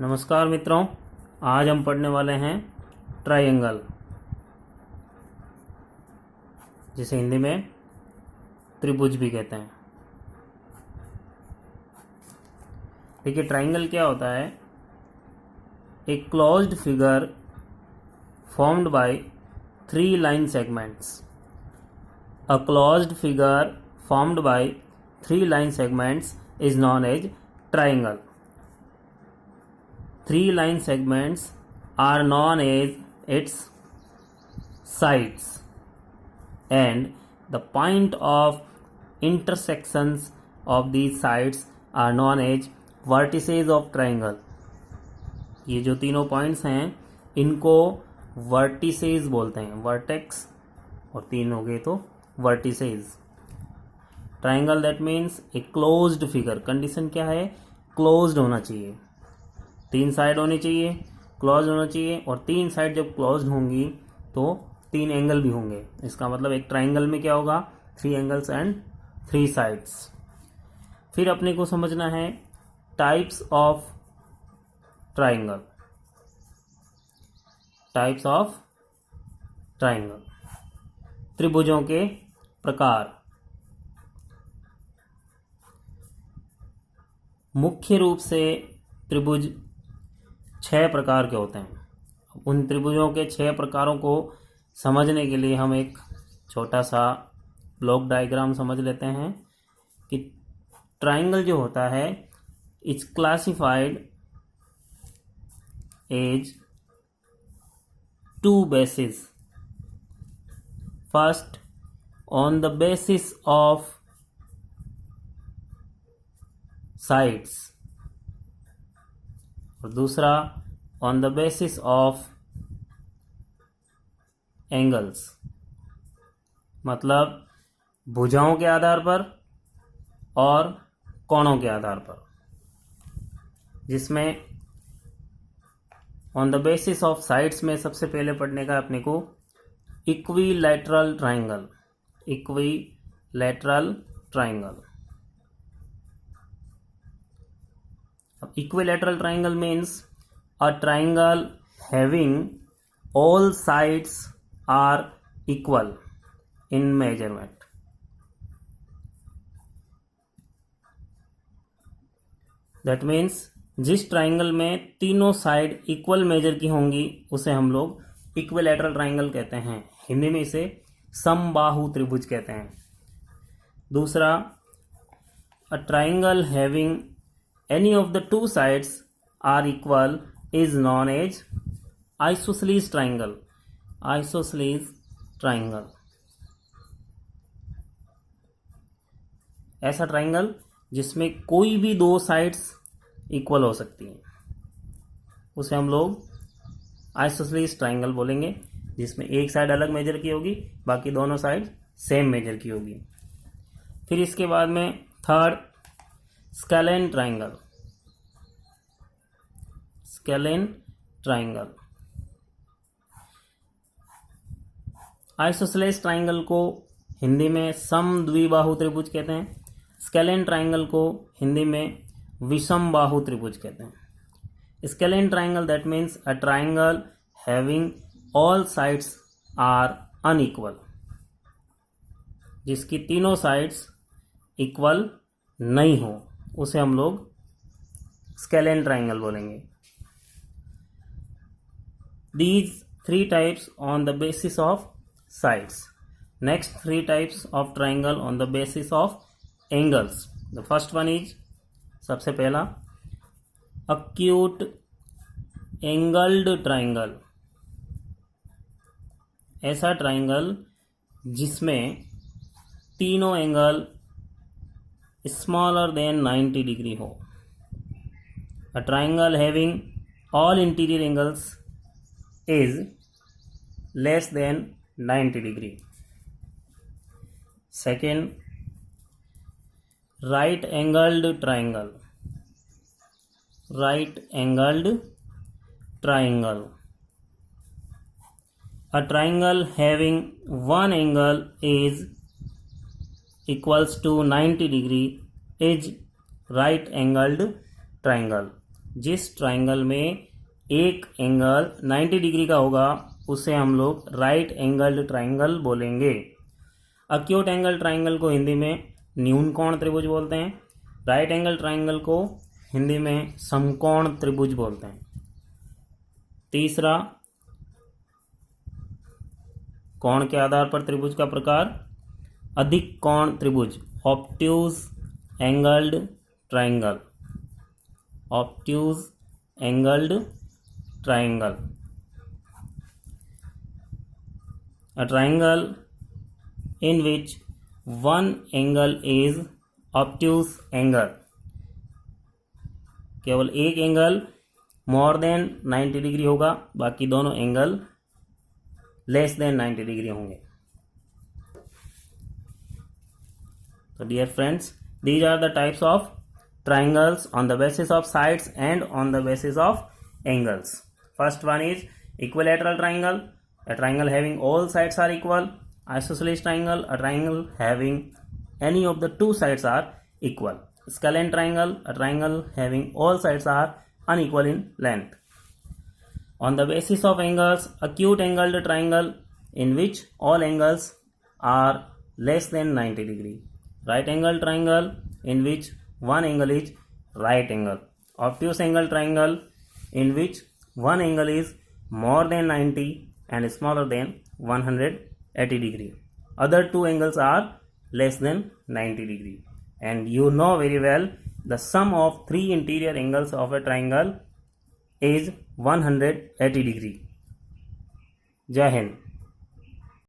नमस्कार मित्रों, आज हम पढ़ने वाले हैं ट्रायंगल, जिसे हिंदी में त्रिभुज भी कहते हैं। देखिए, ट्रायंगल क्या होता है? A closed figure formed by 3 line segments. A closed figure formed by 3 line segments is known as triangle. 3 line segments are known as its sides, and the point of intersections of these sides are known as vertices of triangle। ये जो तीनों points हैं इनको vertices बोलते हैं, vertex और 3 हो गए तो vertices. Triangle that means A closed figure. Condition क्या है? क्लोज्ड होना चाहिए, 3 साइड होनी चाहिए, क्लोज होना चाहिए, और 3 साइड जब क्लोज होंगी तो 3 एंगल भी होंगे। इसका मतलब एक ट्राइंगल में क्या होगा? 3 एंगल्स एंड 3 साइड्स। फिर अपने को समझना है types of triangle. Types of triangle, त्रिभुजों के प्रकार। मुख्य रूप से त्रिभुज 6 प्रकार के होते हैं। उन त्रिभुजों के 6 प्रकारों को समझने के लिए हम एक छोटा सा ब्लॉक डायग्राम समझ लेते हैं कि ट्राइंगल जो होता है it's classified as 2 basis. First, on the basis of sides, और दूसरा on the basis of angles. मतलब भुजाओं के आधार पर और कोणों के आधार पर, जिसमें on the basis of sides में सबसे पहले पढ़ने का अपने को equilateral triangle. Equilateral triangle. Equilateral triangle means a triangle having all sides are equal in measurement। That means जिस ट्राइंगल में तीनों साइड इक्वल मेजर की होंगी उसे हम लोग इक्विलैटरल ट्राइंगल कहते हैं। हिंदी में इसे समबाहु त्रिभुज कहते हैं। दूसरा, a triangle having any of the 2 sides are equal is known as isosceles triangle। Isosceles triangle, ऐसा ट्राइंगल जिसमें कोई भी 2 साइड्स इक्वल हो सकती हैं उसे हम लोग आइसोसेलेस ट्राइंगल बोलेंगे, जिसमें एक साइड अलग मेजर की होगी, बाकी दोनों साइड सेम मेजर की होगी। फिर इसके बाद में third, scalene triangle. Scalene triangle. Isosceles triangle को हिंदी में समद्विबाहु त्रिभुज कहते हैं। स्केलेन ट्राइंगल को हिंदी में विषमबाहु त्रिभुज कहते हैं। Scalene triangle that means a triangle having all sides are unequal. जिसकी तीनों साइड्स इक्वल नहीं हो उसे हम लोग स्केलेन ट्राइंगल बोलेंगे। These 3 types on the basis of sides. Next 3 types of triangle on the basis of angles. The first one is, सबसे पहला, acute angled triangle। ऐसा ट्राइंगल जिसमें तीनों एंगल smaller than 90 degree हो। A triangle having all interior angles is less than 90 degree। Second, right angled triangle। right angled triangle, a triangle having one angle is equals to 90 degree is right angled triangle। जिस triangle में एक angle 90 degree का होगा उसे हम लोग right angled triangle बोलेंगे। Acute angle triangle को हिंदी में न्यून कोण त्रिभुज बोलते हैं। राइट एंगल ट्राइंगल को हिंदी में समकोण त्रिभुज बोलते हैं। तीसरा, कोण के आधार पर त्रिभुज का प्रकार, अधिक कोण त्रिभुज, obtuse angled triangle, obtuse angled triangle. A triangle in which one angle is obtuse angle, केवल एक एंगल मोर देन 90 डिग्री होगा, बाकी दोनों एंगल लेस देन 90 डिग्री होंगे। So dear friends, these are the types of triangles on the basis of sides and on the basis of angles. First one is equilateral triangle, a triangle having all sides are equal. Isosceles triangle, a triangle having any of the two sides are equal. Scalene triangle, a triangle having all sides are unequal in length. On the basis of angles, acute angled triangle in which all angles are less than 90 degree. Right angle triangle in which one angle is right angle. Obtuse angle triangle in which one angle is more than 90 and smaller than 180 degree. Other two angles are less than 90 degree. And you know very well the sum of three interior angles of a triangle is 180 degree. Jai Hind.